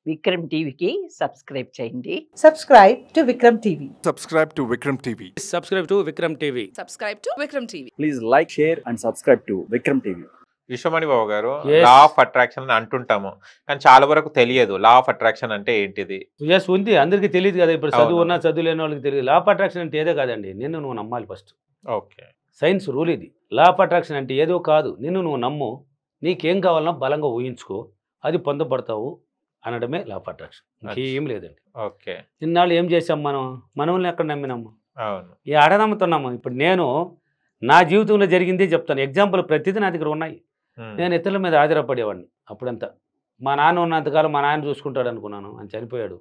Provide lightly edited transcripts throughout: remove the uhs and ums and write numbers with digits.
విక్రమ్ టీవీకి సబ్స్క్రైబ్ చేయండి. Subscribe to Vikram TV. Subscribe to Vikram TV. Subscribe to Vikram TV. Subscribe to Vikram TV. Please like, share and subscribe to Vikram TV. Vishwamani Babu గారు, Yes. Law of attraction అని అంటుంటాము, కానీ చాలా వరకు తెలియదు law of attraction అంటే ఏంటిది. Yes ఉంది, అందరికీ తెలియదు కదా. ఇప్పుడు చదువు అవును. ఉన్నా చదువు లేని వాళ్ళకి తెలియదు. లా ఆఫ్ అట్రాక్షన్ అంటే ఏదో కాదండి, నిన్ను నువ్వు నమ్మాలి ఫస్ట్. ఓకే, సైన్స్ రూల్ ఇది. లా ఆఫ్ అట్రాక్షన్ అంటే ఏదో కాదు, నిన్ను నువ్వు నమ్ము, నీకేం కావాలన్నా బలంగా ఊహించుకో, అది పొందపడతావు అనడమే లా ఆఫ్ అట్రాక్షన్. ఇంకేం లేదండి. ఓకే, ఇన్నాళ్ళు ఏం చేసాం మనల్ని ఎక్కడ నమ్మినాము? అవును, ఈ ఆడ నమ్ముతున్నాము. ఇప్పుడు నేను నా జీవితంలో జరిగిందే చెప్తాను. ఎగ్జాంపుల్ ప్రతిదీ నా దగ్గర ఉన్నాయి. నేను ఇతరుల మీద ఆధారపడేవాడిని. అప్పుడంతా మా నాన్న ఉన్నంతకాలం మా నాన్న చూసుకుంటాడు అనుకున్నాను, అని చనిపోయాడు,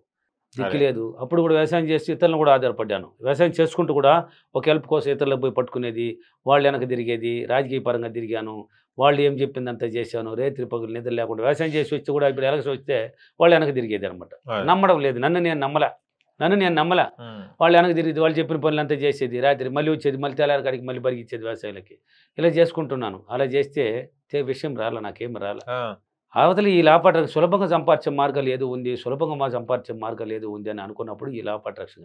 దిక్కు లేదు. అప్పుడు కూడా వ్యవసాయం చేసి ఇతరులను కూడా ఆధారపడ్డాను. వ్యవసాయం చేసుకుంటూ కూడా ఒక హెల్ప్ కోసం ఇతరులకు పోయి పట్టుకునేది, వాళ్ళు వెనక తిరిగేది, రాజకీయ పరంగా తిరిగాను, వాళ్ళు ఏం చెప్పిందంతా చేశాను, రేత్రి పగులు నిద్ర లేకుండా వ్యవసాయం చేసి వచ్చి కూడా ఇప్పుడు ఎలక్షన్ వస్తే వాళ్ళు వెనక తిరిగేది అనమాట. నమ్మడం లేదు, నన్ను నేను నమ్మలా. వాళ్ళు వెనక తిరిగి వాళ్ళు చెప్పిన పనులంతా చేసేది, రాత్రి మళ్ళీ వచ్చేది, మళ్ళీ తెల్లారి కాడికి మళ్ళీ బరిగిచ్చేది వ్యవసాయాలకి. ఇలా చేసుకుంటున్నాను. అలా చేస్తే విషయం రాలా, నాకేం రాలా. అవతల ఈ లా ఆఫ్ అట్రాక్షన్ సులభంగా సంపాదించే మార్గాలు ఏదో ఉంది, సులభంగా సంపాదించే మార్గాలు ఏదో ఉంది అని అనుకున్నప్పుడు ఈ లా ఆఫ్ అట్రాక్షన్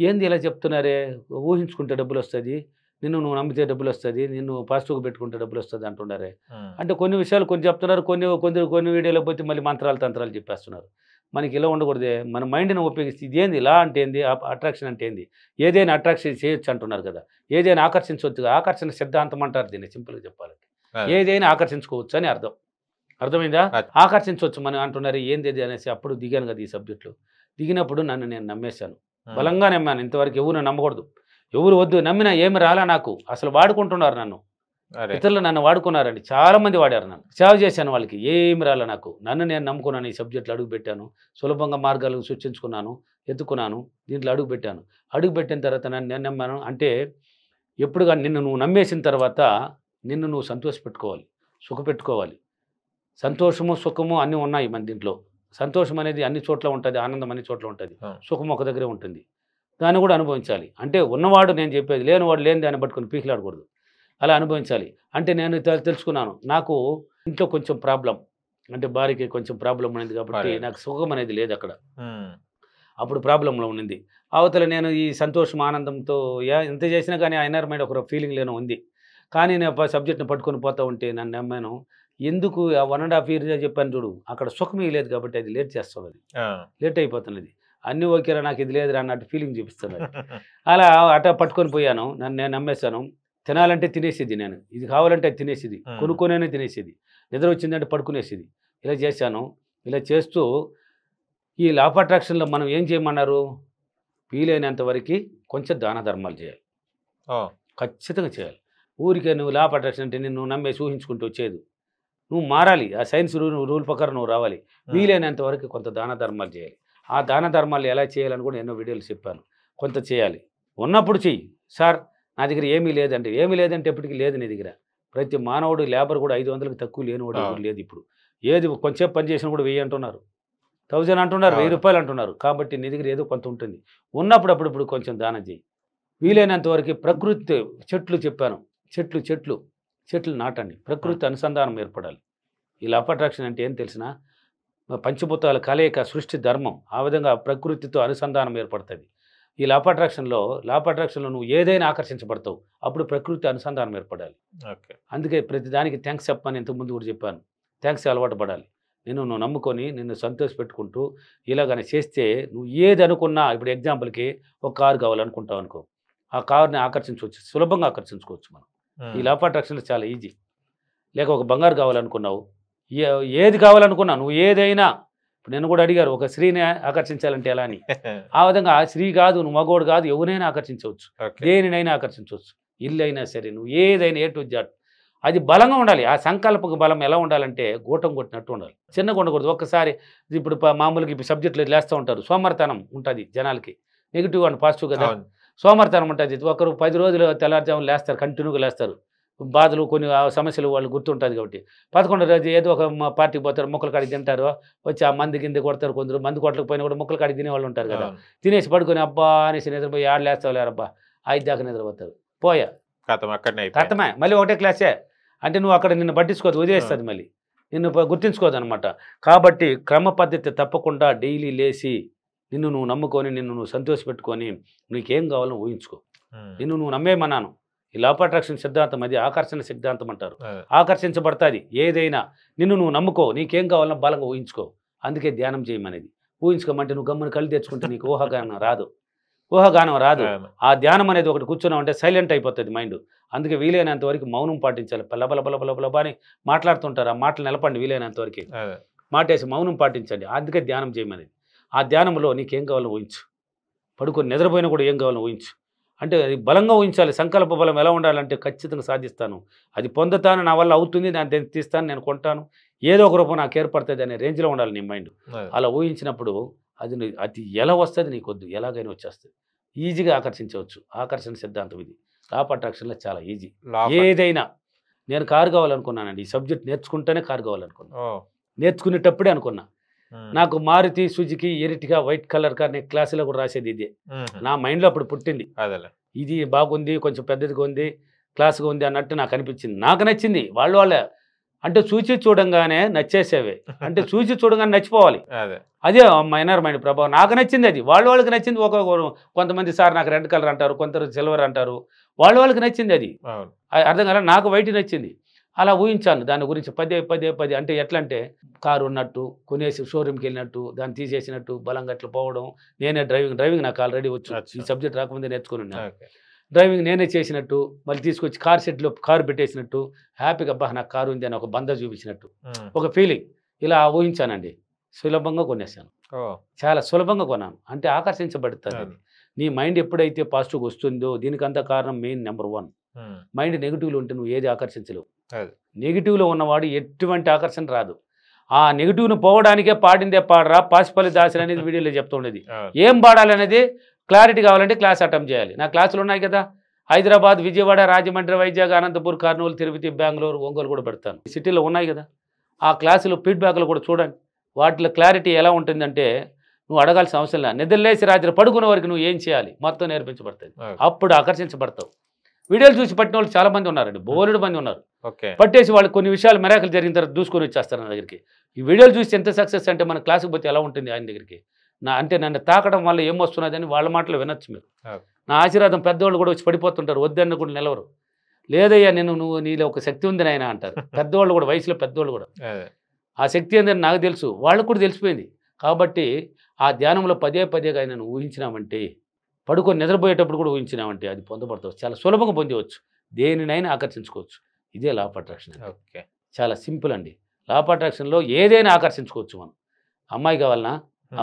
ఏంది ఇలా చెప్తున్నారే, ఊహించుకుంటే డబ్బులు వస్తుంది, నిన్ను నువ్వు నమ్మితే డబ్బులు వస్తుంది, నిన్ను పాజిటివ్గా పెట్టుకుంటే డబ్బులు వస్తుంది అంటున్నారే. అంటే కొన్ని విషయాలు కొన్ని చెప్తున్నారు, కొన్ని వీడియోలో పోతే మళ్ళీ మంత్రాలు తంత్రాలు చెప్పేస్తున్నారు. మనకి ఇలా ఉండకూడదే, మన మైండ్ని ఉపయోగిస్తే ఇదేంది లా అంటే ఏంది, అట్రాక్షన్ అంటే ఏంది, ఏదైనా అట్రాక్షన్ చేయొచ్చు అంటున్నారు కదా, ఏదైనా ఆకర్షించవచ్చు, ఆకర్షణ సిద్ధాంతం అంటారు దీన్ని సింపుల్గా చెప్పాలంటే. ఏదైనా ఆకర్షించుకోవచ్చు అని అర్థమైందా? ఆకర్షించవచ్చు మనం అంటున్నారు, ఏంది అనేసి అప్పుడు దిగాను కదా ఈ సబ్జెక్టులో. దిగినప్పుడు నన్ను నేను నమ్మేశాను, బలంగా నమ్మాను. ఇంతవరకు ఎవరు నమ్మకూడదు, ఎవరు వద్దు, నమ్మినా ఏమి రాలా నాకు. అసలు వాడుకుంటున్నారు నన్ను, ఇతరులు నన్ను వాడుకున్నారండి, చాలా మంది వాడారు. నన్ను సేవ చేశాను, వాళ్ళకి ఏమి రాలా నాకు. నన్ను నేను నమ్ముకున్నాను, ఈ సబ్జెక్టులో అడుగు పెట్టాను, సులభంగా మార్గాలు సృష్టించుకున్నాను, ఎత్తుకున్నాను, దీంట్లో అడుగు పెట్టిన తర్వాత నేను నమ్మాను. అంటే ఎప్పుడుగా నిన్ను నువ్వు నమ్మేసిన తర్వాత నిన్ను నువ్వు సంతోషపెట్టుకోవాలి, సుఖపెట్టుకోవాలి. సంతోషము సుఖము అన్నీ ఉన్నాయి మన దీంట్లో. సంతోషం అనేది అన్ని చోట్ల ఉంటుంది, ఆనందం అన్ని చోట్ల ఉంటుంది, సుఖం ఒక దగ్గరే ఉంటుంది. దాన్ని కూడా అనుభవించాలి. అంటే ఉన్నవాడు నేను చెప్పేది, లేనివాడు లేని దాన్ని పట్టుకొని పీకిలాడకూడదు, అలా అనుభవించాలి. అంటే నేను తెలుసుకున్నాను, నాకు ఇంట్లో కొంచెం ప్రాబ్లం, అంటే భార్యకి కొంచెం ప్రాబ్లం అనేది కాబట్టి నాకు సుఖం అనేది లేదు అక్కడ. అప్పుడు ప్రాబ్లంలో ఉండింది. అవతల నేను ఈ సంతోషం ఆనందంతో ఎంత చేసినా కానీ ఆ ఇన్నర్ మైండ్ ఒక ఫీలింగ్ లేనో ఉంది. కానీ నేను సబ్జెక్ట్ని పట్టుకొని పోతూ ఉంటే నన్ను నమ్మాను. ఎందుకు 1.5 years చెప్పాను చూడు, అక్కడ సుఖం లేదు కాబట్టి అది లేట్ చేస్తుంది, అది లేట్ అయిపోతున్నది. అన్నీ ఓకేరా, నాకు ఇది లేదురా అన్నట్టు ఫీలింగ్ చూపిస్తున్నది. అలా అట పట్టుకొని పోయాను, నన్ను నేను నమ్మేశాను. తినాలంటే తినేసేది, నేను ఇది కావాలంటే అది తినేసేది, కొనుక్కొనే తినేసేది, నిద్ర వచ్చిందంటే పడుకునేసేది. ఇలా చేశాను. ఇలా చేస్తూ ఈ లా ఆఫ్ అట్రాక్షన్లో మనం ఏం చేయమన్నారు, వీలైనంత వరకు కొంచెం దాన ధర్మాలు చేయాలి, ఖచ్చితంగా చేయాలి. ఊరికే నువ్వు లా ఆఫ్ అట్రాక్షన్ అంటే నిన్ను నమ్మేసి ఊహించుకుంటూ వచ్చేది, నువ్వు మారాలి, ఆ సైన్స్ రూల్ ప్రకారం నువ్వు రావాలి. వీలైనంత వరకు కొంత దాన ధర్మాలు చేయాలి. ఆ దాన ధర్మాలు ఎలా చేయాలని కూడా ఎన్నో వీడియోలు చెప్పాను. కొంత చేయాలి, ఉన్నప్పుడు చెయ్యి. సార్ నా దగ్గర ఏమీ లేదంటే ఎప్పటికీ లేదు నీ దగ్గర. ప్రతి మానవుడు లేబర్ కూడా 500కి తక్కువ లేనివాడు లేదు. ఇప్పుడు ఏది కొంచెం పని చేసినా కూడా 1000 అంటున్నారు, 1000 అంటున్నారు, 1000 రూపాయలు అంటున్నారు. కాబట్టి నీ దగ్గర ఏదో కొంత ఉంటుంది. ఉన్నప్పుడు అప్పుడు కొంచెం దానం చేయి. వీలైనంత వరకు ప్రకృతి చెట్లు చెప్పాను, చెట్లు నాటండి, ప్రకృతి అనుసంధానం ఏర్పడాలి. ఈ లా ఆఫ్ అట్రాక్షన్ అంటే ఏం తెలిసిన, పంచభూతాల కలయిక సృష్టి ధర్మం. ఆ విధంగా ప్రకృతితో అనుసంధానం ఏర్పడుతుంది. ఈ లా ఆఫ్ అట్రాక్షన్లో నువ్వు ఏదైనా ఆకర్షించబడతావు, అప్పుడు ప్రకృతి అనుసంధానం ఏర్పడాలి. అందుకే ప్రతి దానికి థ్యాంక్స్ చెప్పని ఇంతకుముందు కూడా చెప్పాను. థ్యాంక్స్ అలవాటు పడాలి. నువ్వు నమ్ముకొని నిన్ను సంతోష పెట్టుకుంటూ ఇలాగనే చేస్తే నువ్వు ఏది అనుకున్నా, ఇప్పుడు ఎగ్జాంపుల్కి ఒక కారు కావాలనుకుంటావు అనుకో, ఆ కారుని ఆకర్షించవచ్చు, సులభంగా ఆకర్షించుకోవచ్చు మనం. ఈ లా ఆఫ్ అట్రాక్షన్లో చాలా ఈజీ. లేక ఒక బంగారు కావాలనుకున్నావు, ఏది కావాలనుకున్నా నువ్వు ఏదైనా, ఇప్పుడు నేను కూడా అడిగారు ఒక స్త్రీని ఆకర్షించాలంటే ఎలా అని. ఆ విధంగా ఆ స్త్రీ కాదు, నువ్వు మగోడు కాదు, ఎవరైనా ఆకర్షించవచ్చు, దేనినైనా ఆకర్షించవచ్చు. ఇల్లు అయినా సరే, నువ్వు ఏదైనా ఏ టు జెడ్ అది బలంగా ఉండాలి. ఆ సంకల్పక బలం ఎలా ఉండాలంటే గూటం కొట్టినట్టు ఉండాలి, చిన్నగా ఉండకూడదు. ఒక్కసారి ఇప్పుడు మామూలుగా ఇప్పుడు సబ్జెక్టులు లేస్తూ ఉంటారు, సోమరితనం ఉంటుంది జనాలకి, నెగిటివ్ అండ్ పాజిటివ్ కదా. సోమరితనం ఉంటుంది. ఒకరు 10 రోజులు తెల్లారుజామున లేస్తారు, కంటిన్యూగా లేస్తారు, బాధలు కొన్ని సమస్యలు వాళ్ళు గుర్తుంటుంది కాబట్టి. 11వ రోజు ఏదో ఒక పార్టీకి పోతారు, మొక్కలు కాడికి తింటారు, వచ్చి ఆ మంది కింద కొడతారు. కొందరు మంది కొట్టకపోయినా కూడా మొక్కలు కాడికి తినే వాళ్ళు ఉంటారు కదా. తినేసి పడుకొని అబ్బా అనేసి నిద్రపోయి ఆడ లేస్తావులేరబ్బా 5 దాకా నిద్రపోతారు. పోయా కథమే, మళ్ళీ ఒకటే క్లాసే. అంటే నువ్వు అక్కడ నిన్ను పట్టించుకోవద్దు, వదిలేస్తుంది మళ్ళీ. నిన్ను గుర్తించుకోదనమాట. కాబట్టి క్రమ పద్ధతి తప్పకుండా డైలీ లేచి నిన్ను నువ్వు నమ్ముకొని నిన్ను నువ్వు సంతోషపెట్టుకొని నీకేం కావాలో ఊహించుకో. నిన్ను నువ్వు నమ్మేమన్నాను. ఈ లా ఆఫ్ అట్రాక్షన్ సిద్ధాంతం అది ఆకర్షణ సిద్ధాంతం అంటారు. ఆకర్షించబడతాది ఏదైనా. నిన్ను నువ్వు నమ్ముకో, నీకేం కావాలన్నా బలంగా ఊహించుకో. అందుకే ధ్యానం చేయమనేది. ఊహించుకోమంటే నువ్వు గమ్మున కళ్ళు తెచ్చుకుంటే నీకు ఊహాగానం రాదు. ఆ ధ్యానం అనేది ఒకటి కూర్చున్నావు అంటే సైలెంట్ అయిపోతుంది మైండ్. అందుకే వీలైనంత వరకు మౌనం పాటించాలి. పల్లబలబలబలబల అని మాట్లాడుతుంటారు. ఆ మాటలు నిలపండి వీలైనంత వరకు. మాటేసి మౌనం పాటించండి. అందుకే ధ్యానం చేయమనేది. ఆ ధ్యానంలో నీకేం కావాలో ఊహించు. పడుకొని నిద్రపోయినా కూడా ఏం కావాలో ఊహించు. అంటే అది బలంగా ఊహించాలి. సంకల్ప బలం ఎలా ఉండాలంటే ఖచ్చితంగా సాధిస్తాను, అది పొందుతాను, నా వల్ల అవుతుంది, నేను తీస్తాను, నేను కొంటాను, ఏదో ఒక రూపం నాకు ఏర్పడుతుంది అనే రేంజ్లో ఉండాలి నీ మైండ్. అలా ఊహించినప్పుడు అది ఎలా వస్తుంది నీకొద్దు, ఎలాగైనా వచ్చేస్తుంది. ఈజీగా ఆకర్షించవచ్చు. ఆకర్షణ సిద్ధాంతం ఇది. లా ఆఫ్ అట్రాక్షన్లో చాలా ఈజీ. ఏదైనా నేను కారు కావాలనుకున్నానండి. ఈ సబ్జెక్ట్ నేర్చుకుంటేనే కారు కావాలనుకున్నాను. నేర్చుకునేటప్పుడే అనుకున్నా నాకు Maruti Suzuki Ertiga white colour car. నేను క్లాసులో కూడా రాసేది ఇదే. నా మైండ్లో అప్పుడు పుట్టింది. ఇది బాగుంది, కొంచెం పెద్దదిగా ఉంది, క్లాస్గా ఉంది అన్నట్టు నాకు అనిపించింది. నాకు నచ్చింది. వాళ్ళే అంటే చూసి చూడంగానే నచ్చేసేవే. అంటే చూసి చూడంగానే నచ్చిపోవాలి. అదే మైనర్ మైండ్ ప్రభావం. నాకు నచ్చింది అది. వాళ్ళకి నచ్చింది. కొంతమంది సార్ నాకు రెడ్ కలర్ అంటారు, కొందరు సిల్వర్ అంటారు. వాళ్ళకి నచ్చింది అది. అర్థం కాదు. నాకు వైట్ నచ్చింది. అలా ఊహించాను దాని గురించి పదే. అంటే ఎట్లా అంటే కారు ఉన్నట్టు, కొనేసి షోరూమ్కి వెళ్ళినట్టు, దాన్ని తీసేసినట్టు, బలంగా అట్లా పోవడం. నేనే డ్రైవింగ్ నాకు ఆల్రెడీ వచ్చు. ఈ సబ్జెక్ట్ రాకముందే నేర్చుకుని ఉన్నాను. డ్రైవింగ్ నేనే చేసినట్టు, మళ్ళీ తీసుకొచ్చి కార్ షెడ్లో కారు పెట్టేసినట్టు, హ్యాపీగా అబ్బా నాకు కారు ఉంది అని ఒక బంద చూపించినట్టు ఒక ఫీలింగ్. ఇలా ఊహించానండి. సులభంగా కొనేసాను. చాలా సులభంగా కొన్నాను. అంటే ఆకర్షించబడుతుంది. నీ మైండ్ ఎప్పుడైతే పాజిటివ్గా వస్తుందో దీనికంతా కారణం మెయిన్ నెంబర్ 1. మైండ్ నెగిటివ్లో ఉంటే నువ్వు ఏది ఆకర్షించలేవు. నెగిటివ్లో ఉన్నవాడు ఎటువంటి ఆకర్షణ రాదు. ఆ నెగిటివ్ను పోవడానికే పాడిందే పాడరా పాసిపల్లి దాసులు అనేది వీడియోలో చెప్తుండేది. ఏం పాడాలనేది క్లారిటీ కావాలంటే క్లాస్ అటెంప్ట్ చేయాలి. నా క్లాసులు ఉన్నాయి కదా, హైదరాబాద్, విజయవాడ, రాజమండ్రి, వైజాగ్, అనంతపూర్, కర్నూలు, తిరుపతి, బెంగళూరు, ఒంగోలు కూడా పెడతాను. సిటీలో ఉన్నాయి కదా, ఆ క్లాసులు ఫీడ్బ్యాక్లు కూడా చూడండి. వాటిలో క్లారిటీ ఎలా ఉంటుందంటే నువ్వు అడగాల్సిన అవసరం లేదు. నిద్రలేసి రాత్రి పడుకునే వరకు నువ్వు ఏం చేయాలి మొత్తం నేర్పించబడుతుంది. అప్పుడు ఆకర్షించబడతావు. వీడియోలు చూసి పట్టిన వాళ్ళు చాలా మంది ఉన్నారండి, బోలెడు మంది ఉన్నారు. పట్టేసి వాళ్ళు కొన్ని విషయాలు మెరాకులు జరిగిన తర్వాత దూసుకొని వచ్చేస్తారు నా దగ్గరికి. ఈ వీడియోలు చూసి ఎంత సక్సెస్ అంటే మన క్లాసుకి పోతే ఎలా ఉంటుంది ఆయన దగ్గరికి. అంటే నన్ను తాకడం వల్ల ఏమొస్తున్నదని వాళ్ళ మాటలు వినొచ్చు మీరు. నా ఆశీర్వాదం పెద్దవాళ్ళు కూడా వచ్చి పడిపోతుంటారు, వద్దన్న కూడా నిలవరు. లేదయ్యా నువ్వు నీలో ఒక శక్తి ఉంది నాయన అంటారు పెద్దవాళ్ళు కూడా, వయసులో పెద్దవాళ్ళు కూడా. ఆ శక్తి ఏందని నాకు తెలుసు, వాళ్ళకు కూడా తెలిసిపోయింది. కాబట్టి ఆ ధ్యానంలో పదేగా ఆయన ఊహించినామంటే, పడుకొని నిద్రపోయేటప్పుడు కూడా ఊహించినామంటే అది పొందబడతావు. చాలా సులభంగా పొందవచ్చు. దేనినైనా ఆకర్షించుకోవచ్చు. ఇదే లా ఆఫ్ అట్రాక్షన్. చాలా సింపుల్ అండి. లా ఆఫ్ అట్రాక్షన్లో ఏదైనా ఆకర్షించుకోవచ్చు మనం. అమ్మాయి కావాలన్నా,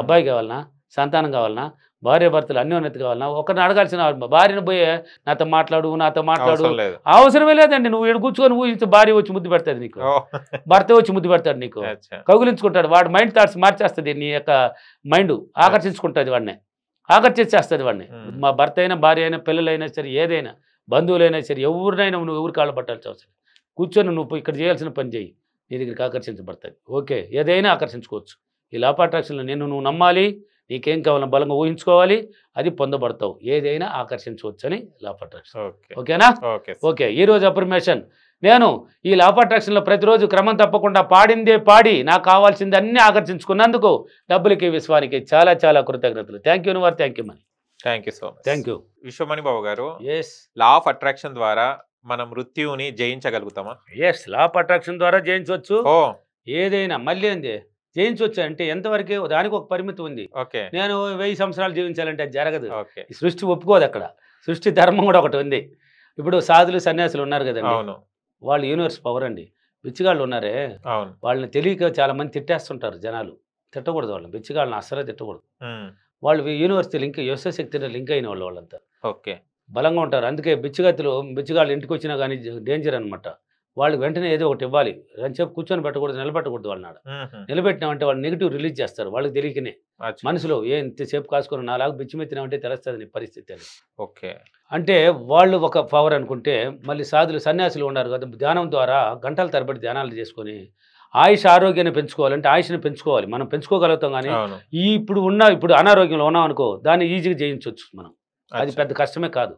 అబ్బాయి కావాలన్నా, సంతానం కావాలన్నా, భార్య భర్తలు అన్యోన్యత కావాలన్నా, ఒకరిని అడగాల్సిన భార్యను పోయే నాతో మాట్లాడు అవసరమే లేదండి. నువ్వు ఇక్కడ కూర్చొని ఊహించి భార్య వచ్చి ముద్దు పెడతాడు నీకు, భర్త వచ్చి ముద్దు పెడతాడు నీకు, కౌగులించుకుంటాడు. వాడు మైండ్ థాట్స్ మార్చేస్తుంది. నీ యొక్క మైండ్ ఆకర్షించుకుంటుంది, వాడిని ఆకర్షించేస్తుంది వాడిని. మా భర్త అయినా, భార్య అయినా, పిల్లలైనా సరే, ఏదైనా బంధువులైనా సరే, ఎవరినైనా నువ్వు ఎవరి కాళ్ళు పట్టాల్సిన అవసరం. కూర్చొని నువ్వు ఇక్కడ చేయాల్సిన పని చేయి, నీ దగ్గరికి ఆకర్షించబడుతుంది. ఓకే, ఏదైనా ఆకర్షించుకోవచ్చు. ఈ లా ఆఫ్ అట్రాక్షన్లో నువ్వు నమ్మాలి, నీకేం కావాలో బలంగా ఊహించుకోవాలి, అది పొందబడతావు. ఏదైనా ఆకర్షించవచ్చు అని లా ఆఫ్ అట్రాక్షన్. ఓకేనా? ఓకే. ఈరోజు అఫర్మేషన్. నేను ఈ లా ఆఫ్ అట్రాక్షన్లో ప్రతిరోజు క్రమం తప్పకుండా పాడిందే పాడి నాకు కావాల్సింది అన్నీ ఆకర్షించుకున్నందుకు డబ్బులకి, విశ్వానికి చాలా చాలా కృతజ్ఞతలు. Thank you your, thank you Mani. Thank you so much. Thank you Vishwamani Babu గారు. లా ఆఫ్ అట్రాక్షన్ ద్వారా మనం మృత్యువుని జయించగలుగుతామా? లా ఆఫ్ అట్రాక్షన్ ద్వారా జయించవచ్చు. ఏదైనా మళ్ళీ ఏంది జయించవచ్చు అంటే ఎంతవరకు, దానికి ఒక పరిమితి ఉంది. నేను 1000 సంవత్సరాలు జీవించాలంటే అది జరగదు. సృష్టి ఒప్పుకోదు. అక్కడ సృష్టి ధర్మం కూడా ఒకటి ఉంది. ఇప్పుడు సాధులు సన్యాసులు ఉన్నారు కదండి, వాళ్ళు యూనివర్స్ పవర్ అండి. బిచ్చిగాళ్ళు ఉన్నారే, వాళ్ళని తెలియక చాలా మంది తిట్టేస్తుంటారు జనాలు. తిట్టకూడదు వాళ్ళని, బిచ్చిగాళ్ళని అస్సలే తిట్టకూడదు. వాళ్ళు యూనివర్సిటీ లింక్, శక్తిని లింక్ అయిన వాళ్ళు, వాళ్ళంతా బలంగా ఉంటారు. అందుకే బిచ్చిగాళ్ళు ఇంటికి వచ్చినా కానీ డేంజర్ అనమాట. వాళ్ళకి వెంటనే ఏదో ఒకటి ఇవ్వాలి అని చెప్పి కూర్చొని పెట్టకూడదు, నిలబెట్టకూడదు. వాళ్ళనాడు నిలబెట్టినామంటే వాళ్ళు నెగిటివ్ రిలీజ్ చేస్తారు. వాళ్ళకి తెలియకనే మనసులో ఎంతసేపు కాసుకొని నాలాగా బిచ్చిమెత్తినామంటే తెలుస్తుంది నీ పరిస్థితి అని. అంటే వాళ్ళు ఒక పవర్ అనుకుంటే, మళ్ళీ సాధులు సన్యాసులు ఉన్నారు కదా, ధ్యానం ద్వారా గంటల తరబడి ధ్యానాలు చేసుకొని ఆయుష్ ఆరోగ్యాన్ని పెంచుకోవాలంటే ఆయుష్ని పెంచుకోవాలి. మనం పెంచుకోగలుగుతాం. కానీ ఇప్పుడు అనారోగ్యంలో ఉన్నాం అనుకో, దాన్ని ఈజీగా జయించవచ్చు మనం. అది పెద్ద కష్టమే కాదు.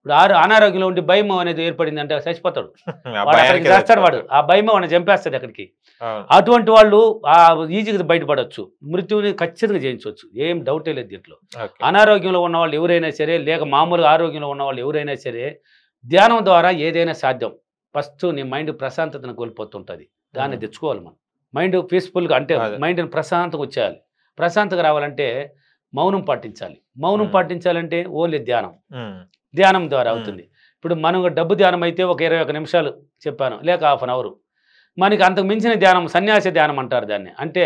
ఇప్పుడు అనారోగ్యంలో ఉండి భయం అనేది ఏర్పడింది అంటే చచ్చిపోతాడు, ఆ వాడు అక్కడికి భయానికి చేస్తాడు, వాడు చచ్చిపోతాడు. ఆ భయం వాడిని చంపేస్తుంది అక్కడికి. అవును. అటువంటి వాళ్ళు ఈజీగా బయటపడవచ్చు, మృత్యువుని ఖచ్చితంగా జయించవచ్చు, ఏం డౌటే లేదు దీంట్లో. ఓకే. అనారోగ్యంలో ఉన్న వాళ్ళు ఎవరైనా సరే, లేక మామూలుగా ఆరోగ్యంలో ఉన్న వాళ్ళు ఎవరైనా సరే, ధ్యానం ద్వారా ఏదైనా సాధ్యం. ఫస్ట్ నీ మైండ్ ప్రశాంతతను కోల్పోతుంటుంది, దాన్ని తెచ్చుకోవాలి మనం. మైండ్ పీస్ఫుల్గా అంటే అదే. మైండ్ని ప్రశాంతంగా వచ్చేయాలి. ప్రశాంతంగా రావాలంటే మౌనం పాటించాలి. మౌనం పాటించాలంటే ఓన్లీ ధ్యానం. ధ్యానం ద్వారా అవుతుంది. ఇప్పుడు మనం డబ్బు ధ్యానం అయితే ఒక 21 నిమిషాలు చెప్పాను, లేక హాఫ్ అన్ అవర్. మనకి అంతకు మించిన ధ్యానం సన్యాసి ధ్యానం అంటారు దాన్ని. అంటే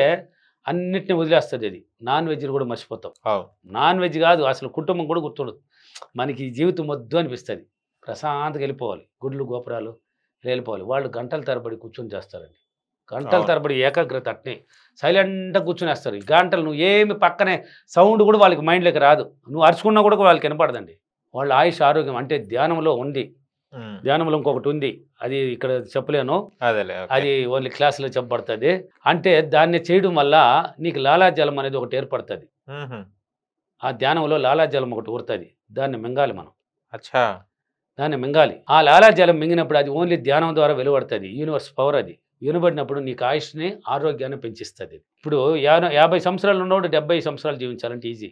అన్నిటిని వదిలేస్తుంది అది. నాన్ వెజ్ని కూడా మర్చిపోతాం. నాన్ వెజ్ కాదు అసలు, కుటుంబం కూడా గుర్తుండదు. మనకి ఈ జీవితం వద్దు అనిపిస్తుంది, ప్రశాంతంగా వెళ్ళిపోవాలి, గుడ్లు గోపురాలు వెళ్ళిపోవాలి. వాళ్ళు గంటల తరబడి కూర్చొని చేస్తారండి, గంటల తరబడి ఏకాగ్రత అట్నే సైలెంట్గా కూర్చొని ఈ గంటలు నువ్వు ఏమి పక్కనే సౌండ్ కూడా వాళ్ళకి మైండ్లోకి రాదు, నువ్వు అరుచుకున్నా కూడా వాళ్ళకి వినపడదండి. వాళ్ళ ఆయుష్ ఆరోగ్యం అంటే ధ్యానంలో ఉంది. ధ్యానంలో ఇంకొకటి ఉంది, అది ఇక్కడ చెప్పలేను, అది ఓన్లీ క్లాసులో చెప్పబడుతుంది. అంటే దాన్ని చేయడం వల్ల నీకు లాలాజలం అనేది ఒకటి ఏర్పడుతుంది. ఆ ధ్యానంలో లాలాజలం ఒకటి ఊరుతుంది, దాన్ని మింగాలి మనం. దాన్ని మింగాలి. ఆ లాలాజలం మింగినప్పుడు అది ఓన్లీ ధ్యానం ద్వారా వెలువడుతుంది, యూనివర్స్ పవర్. అది వినబడినప్పుడు నీకు ఆయుష్ని ఆరోగ్యాన్ని పెంచిస్తుంది. ఇప్పుడు 50 సంవత్సరాలు ఉన్నవాడు 70 సంవత్సరాలు జీవించాలంటే ఈజీ,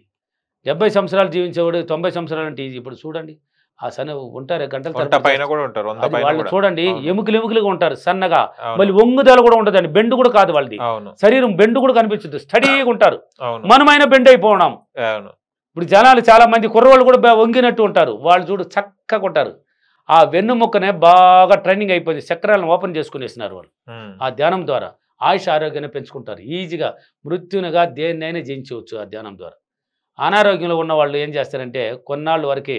70 సంవత్సరాలు జీవించేవాడు 90 సంవత్సరాలు అంటే ఈజీ. ఇప్పుడు చూడండి ఆ సన్న ఉంటారు గంటల వాళ్ళు చూడండి, ఎముకలుగా ఉంటారు సన్నగా, మళ్ళీ ఒంగుదల కూడా ఉంటుందండి, బెండు కూడా కాదు వాళ్ళది, శరీరం బెండు కూడా కనిపించదు, స్టడీగా ఉంటారు. మనమైన బెండ్ అయిపోవడం. ఇప్పుడు జనాలు చాలా మంది కుర్రవాళ్ళు కూడా వంగినట్టు ఉంటారు, వాళ్ళు చూడు చక్కగా ఉంటారు. ఆ వెన్నుముక్కనే బాగా ట్రైనింగ్ అయిపోయింది, చక్రాలను ఓపెన్ చేసుకునేసినారు వాళ్ళు. ఆ ధ్యానం ద్వారా ఆయుష్ ఆరోగ్యాన్ని పెంచుకుంటారు ఈజీగా. మృత్యునిగా దేన్నైనా జయించవచ్చు ఆ ధ్యానం ద్వారా. అనారోగ్యంలో ఉన్న వాళ్ళు ఏం చేస్తారంటే కొన్నాళ్ళ వరకు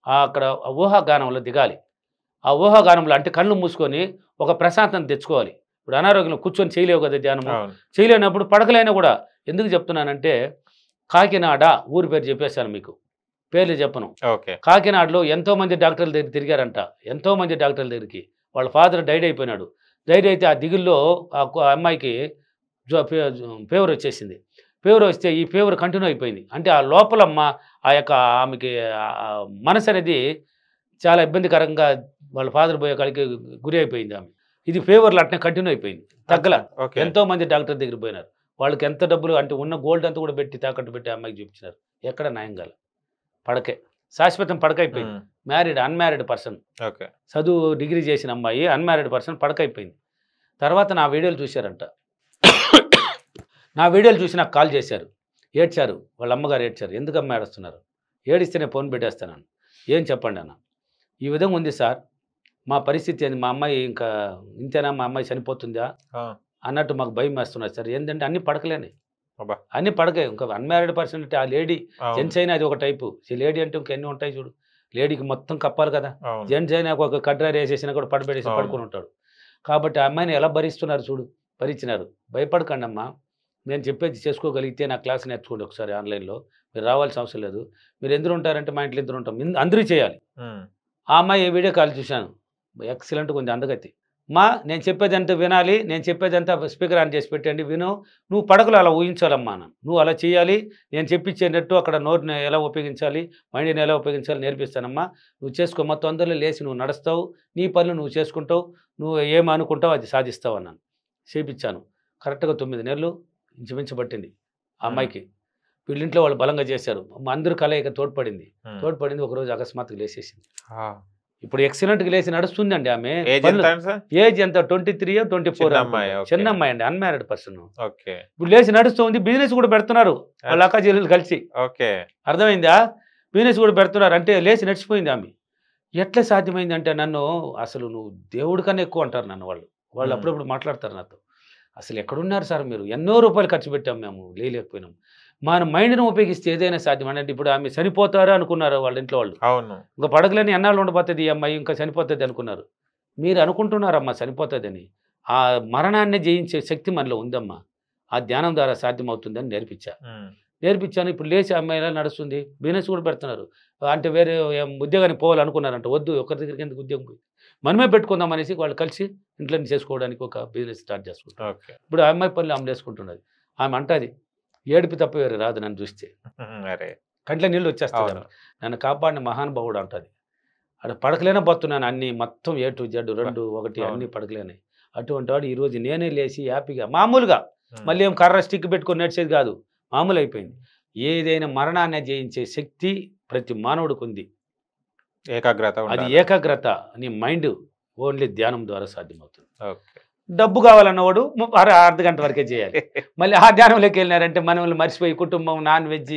అక్కడ ఊహాగానంలో దిగాలి. ఆ ఊహాగానంలో అంటే కళ్ళు మూసుకొని ఒక ప్రశాంతత తెచ్చుకోవాలి. ఇప్పుడు అనారోగ్యంలో కూర్చొని చేయలేవు కదా ధ్యానము, చేయలేనప్పుడు పడకలైనా కూడా. ఎందుకు చెప్తున్నానంటే కాకినాడ ఊరి పేరు చెప్పేశాను మీకు, పేర్లు చెప్పను. కాకినాడలో ఎంతోమంది డాక్టర్ల దగ్గర తిరిగారంట, ఎంతోమంది డాక్టర్ల దగ్గరికి. వాళ్ళ ఫాదర్ డైడ్ అయిపోయినాడు. డైడ్ అయితే ఆ దిగుల్లో ఆ అమ్మాయికి ఫీవర్ వచ్చేసింది. ఫీవర్ వస్తే ఈ ఫీవర్ కంటిన్యూ అయిపోయింది. అంటే ఆ లోపల ఆ యొక్క ఆమెకి మనసు అనేది చాలా ఇబ్బందికరంగా వాళ్ళ ఫాదర్ పోయే కాడికి గురి అయిపోయింది ఆమె. ఇది ఫీవర్లు అట్నే కంటిన్యూ అయిపోయింది, తగ్గల. ఎంతోమంది డాక్టర్ దగ్గర పోయినారు, వాళ్ళకి ఎంత డబ్బులు అంటే ఉన్న గోల్డ్ అంతా కూడా పెట్టి తాకట్టు పెట్టి అమ్మాయికి చూపించినారు, ఎక్కడ న్యాయం కాల. పడకే శాశ్వతం పడకైపోయింది. మ్యారీడ్ అన్మ్యారీడ్ పర్సన్, చదువు డిగ్రీ చేసిన అమ్మాయి అన్మ్యారీడ్ పర్సన్ పడకైపోయింది. తర్వాత నా వీడియోలు చూశారంట, నా వీడియోలు చూసి నాకు కాల్ చేశారు, ఏడ్చారు. వాళ్ళ అమ్మగారు ఏడ్చారు. ఎందుకు అమ్మ ఏడుస్తున్నారు? ఏడిస్తేనే ఫోన్ పెట్టేస్తాను. ఏం చెప్పండి అన్న, ఈ విధంగా ఉంది సార్ మా పరిస్థితి ఏంది, మా అమ్మాయి ఇంకా ఇంతేనా, మా అమ్మాయి చనిపోతుందా అన్నట్టు మాకు భయం వేస్తున్నారు సార్. ఏంటంటే అన్ని పడకలేని, అన్ని పడకే. ఇంకా అన్మ్యారీడ్ పర్సన్ అంటే ఆ లేడీ, జెంట్స్ అయినా అది ఒక టైపు, లేడీ అంటే ఇంకెన్ని ఉంటాయి చూడు. లేడీకి మొత్తం కప్పాలి కదా, జెంట్స్ అయినా ఒక కడ్రారి వేసేసినా కూడా పడబెట్టేసి పడుకుని ఉంటాడు. కాబట్టి ఆ అమ్మాయిని ఎలా భరిస్తున్నారు చూడు, భరించినారు. భయపడకండి అమ్మా, నేను చెప్పేది చేసుకోగలిగితే నా క్లాస్ నేర్చుకోండి ఒకసారి ఆన్లైన్లో, మీరు రావాల్సిన అవసరం లేదు. మీరు ఎందుకు ఉంటారంటే మా ఇంట్లో ఇద్దరు ఉంటాం, అందరూ చేయాలి. ఆ అమ్మాయి వీడియో కాల్ చూశాను, ఎక్సలెంట్, కొంచెం అందగతి. నేను చెప్పేదంతా వినాలి, నేను చెప్పేదంతా స్పీకర్ ఆన్ చేసి పెట్టండి, విను. నువ్వు పడకలు అలా ఊహించాలమ్మా, నువ్వు అలా చేయాలి. నేను చెప్పించేటట్టు అక్కడ నోరుని ఎలా ఉపయోగించాలి, మైండ్ని ఎలా ఉపయోగించాలి నేర్పిస్తానమ్మా. నువ్వు చేసుకో, మొత్తం అందరిలో లేచి నువ్వు నడుస్తావు, నీ పనులు నువ్వు చేసుకుంటావు, నువ్వు ఏమనుకుంటావు అది సాధిస్తావు అన్నాను. చేపించాను. కరెక్ట్గా 9 నెలలు ఇంచుమించు పట్టింది ఆ అమ్మాయికి. వీళ్ళింట్లో వాళ్ళు బలంగా చేశారు, అందరూ కలయిక తోడ్పడింది. ఒకరోజు అకస్మాత్తుగా లేచేసింది. ఇప్పుడు ఎక్సలెంట్గా లేచి నడుస్తుందండి ఆమె. ఏజ్ ఎంత 23 or 24, చిన్న అమ్మాయి అండి, అన్మ్యారీడ్ పర్సన్. ఇప్పుడు లేచి నడుస్తుంది, బిజినెస్ కూడా పెడుతున్నారు వాళ్ళ అక్క చెల్లెలు కలిసి. అర్థమైందా? బిజినెస్ కూడా పెడుతున్నారు. అంటే లేచి నడిచిపోయింది ఆమె. ఎట్లా సాధ్యమైంది అంటే, నన్ను అసలు నువ్వు దేవుడి కన్నా ఎక్కువ అంటారు నన్ను వాళ్ళు అప్పుడప్పుడు మాట్లాడతారు నాతో. అసలు ఎక్కడున్నారు సార్ మీరు, ఎన్నో రూపాయలు ఖర్చు పెట్టాము, మేము లేలేకపోయినాం. మన మైండ్ని ఉపయోగిస్తే ఏదైనా సాధ్యం. అంటే ఇప్పుడు ఆమె చనిపోతారు అనుకున్నారు వాళ్ళ ఇంట్లో వాళ్ళు. ఇంకా పడగలని ఎన్నాళ్ళు ఉండబోతుంది ఈ అమ్మాయి, ఇంకా చనిపోతుంది అనుకున్నారు. మీరు అనుకుంటున్నారమ్మా చనిపోతుందని. ఆ మరణాన్ని జయించే శక్తి మనలో ఉందమ్మా, ఆ ధ్యానం ద్వారా సాధ్యమవుతుందని నేర్పించాను. ఇప్పుడు లేచి అమ్మాయి ఎలా నడుస్తుంది, బిజినెస్ కూడా పెడుతున్నారు. అంటే వేరే ఉద్యోగానికి పోవాలనుకున్నారంట, వద్దు, ఒకరి దగ్గరికి ఎందుకు ఉద్యోగం పోయి మనమే పెట్టుకుందాం అనేసి వాళ్ళు కలిసి ఇంట్లో చేసుకోవడానికి ఒక బిజినెస్ స్టార్ట్ చేసుకుంటారు. ఇప్పుడు ఆ అమ్మాయి పనులు ఆమె చేసుకుంటున్నది. ఆమె అంటది, ఏడుపు తప్ప వేరే రాదు నన్ను చూస్తే, కంట్లో నీళ్ళు వచ్చేస్తాయి, నన్ను కాపాడిన మహానుభావుడు అంటది. అక్కడ పడకలేనే బతున్నాను అన్ని మొత్తం A to Z 2 1 అన్ని పడకలేనే. అటువంటి వాడు ఈరోజు నేనే లేచి హ్యాపీగా మామూలుగా మళ్ళీ ఏం కర్ర స్టిక్ పెట్టుకొని నడిచేది కాదు, మామూలు అయిపోయింది. ఏదైనా మరణాన్ని జయించే శక్తి ప్రతి మానవుడికి ఉంది. ఏకాగ్రత అది ఉండాలి. ఏకాగ్రత. నీ మైండ్ ఓన్లీ ధ్యానం ద్వారా సాధ్యమవుతుంది. ఓకే. డబ్బు కావాలన్నవాడు అర్ధ గంట వరకే చేయాలి. మళ్ళీ ఆ ధ్యానంలోకి వెళ్ళినారంటే మనల్ని మర్చిపోయి కుటుంబం, నాన్ వెజ్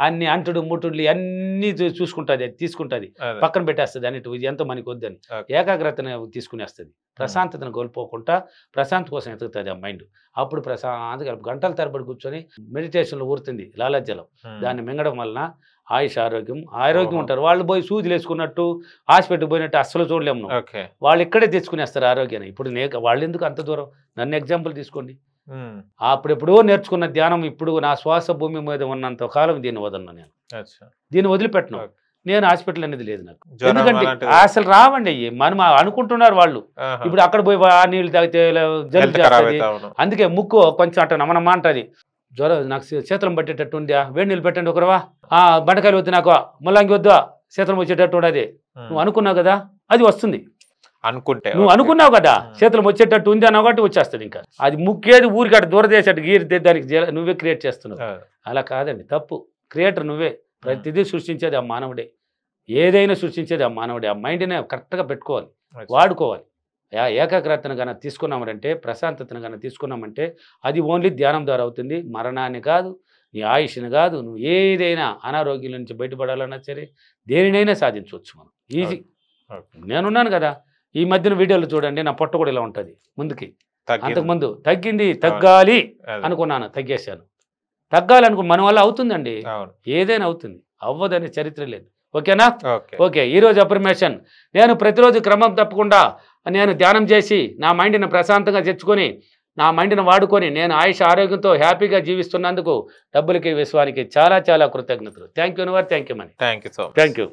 అన్ని అంటుడు ముట్టుడులు అన్నీ చూసుకుంటుంది, అది తీసుకుంటుంది, అదే. పక్కన పెట్టేస్తుంది అన్నిటి ఇది ఎంతో మనకి వద్దని. ఓకే. ఏకాగ్రతను తీసుకునేస్తుంది. ప్రశాంతతను కోల్పోకుండా ప్రశాంత కోసం ఎదుగుతుంది ఆ మైండ్. అప్పుడు ప్రశాంతంగా గంటల తరబడి కూర్చొని మెడిటేషన్లో ఊరుతుంది లాలాజలం. దాన్ని మింగడం వలన ఆయుష్ ఆరోగ్యం ఉంటారు. వాళ్ళు పోయి సూదులు వేసుకున్నట్టు హాస్పిటల్కి పోయినట్టు అస్సలు చూడలేము నువ్వు. ఓకే. వాళ్ళు ఇక్కడే తెచ్చుకునేస్తారు ఆరోగ్యాన్ని. ఇప్పుడు వాళ్ళు ఎందుకు అంత దూరం? నన్ను ఎగ్జాంపుల్ తీసుకోండి. అప్పుడెప్పుడో నేర్చుకున్న ధ్యానం ఇప్పుడు నా శ్వాస భూమి మీద ఉన్నంత కాలం దీన్ని వదలను నేను, అచ్చా. దీన్ని వదిలిపెట్టను ఓకే. నేను. హాస్పిటల్ అనేది లేదు నాకు. జ్వరం ఎందుకంటే అలాంటిది? అసలు రావండి అయ్యి, మనం అనుకుంటున్నారు వాళ్ళు. ఆహా. ఇప్పుడు అక్కడ పోయి ఆ నీళ్ళు తాగితే జలుబు హెల్త్ ఖరాబ్ చేస్తుంది. అవుతా అవును. అందుకే ముక్కు కొంచెం అట్ట నమనమా అంటది. జ్వరం నాకు శీతలం పట్టేటట్టు ఉందా, వేడి నీళ్ళు పెట్టండి ఒకరవా, బండకాయలు వద్దు నాకు, ముల్లంగి వద్దు, శీతలం వచ్చేటట్టు ఉండదు. నువ్వు అనుకున్నావు కదా అది వస్తుంది. అనుకుంటే నువ్వు అనుకున్నావు కదా శీతలం వచ్చేటట్టు ఉంది అన్నావు కాబట్టి వచ్చేస్తుంది. ఇంకా అది ముక్కేది ఊరికి అటు దూరదేశాడు గీరితే దానికి నువ్వే క్రియేట్ చేస్తున్నావు. అలా కాదండి, తప్పు. క్రియేటర్ నువ్వే. ప్రతిదీ సృష్టించేది ఆ మానవుడే. ఏదైనా సృష్టించేది ఆ మానవుడే. ఆ మైండ్నే కరెక్ట్గా పెట్టుకోవాలి, వాడుకోవాలి. ఏకాగ్రతను కన్నా తీసుకున్నామంటే, ప్రశాంతతను కన్నా తీసుకున్నామంటే అది ఓన్లీ ధ్యానం ద్వారా అవుతుంది. మరణాన్ని కాదు, నీ ఆయుష్ని కాదు, నువ్వు ఏదైనా అనారోగ్యం నుంచి బయటపడాలన్నా సరే దేనినైనా సాధించవచ్చు మనం ఈజీ. నేనున్నాను కదా, ఈ మధ్యన వీడియోలు చూడండి, నా పొట్ట కూడా ఇలా ఉంటుంది ముందుకి. అంతకుముందు తగ్గింది, తగ్గాలి అనుకున్నాను, తగ్గేశాను. తగ్గాలనుకో మన వల్ల అవుతుందండి, ఏదైనా అవుతుంది, అవ్వదనే చరిత్ర లేదు. ఓకేనా? ఓకే. ఈరోజు అఫర్మేషన్, నేను ప్రతిరోజు క్రమం తప్పకుండా నేను ధ్యానం చేసి నా మైండ్ని ప్రశాంతంగా తెచ్చుకొని నా మైండ్ని వాడుకొని నేను ఆయుష ఆరోగ్యంతో హ్యాపీగా జీవిస్తున్నందుకు డబ్బులకి విశ్వానికి చాలా చాలా కృతజ్ఞతలు. Thank you. Thank you Mani. Thank you so much. Thank you.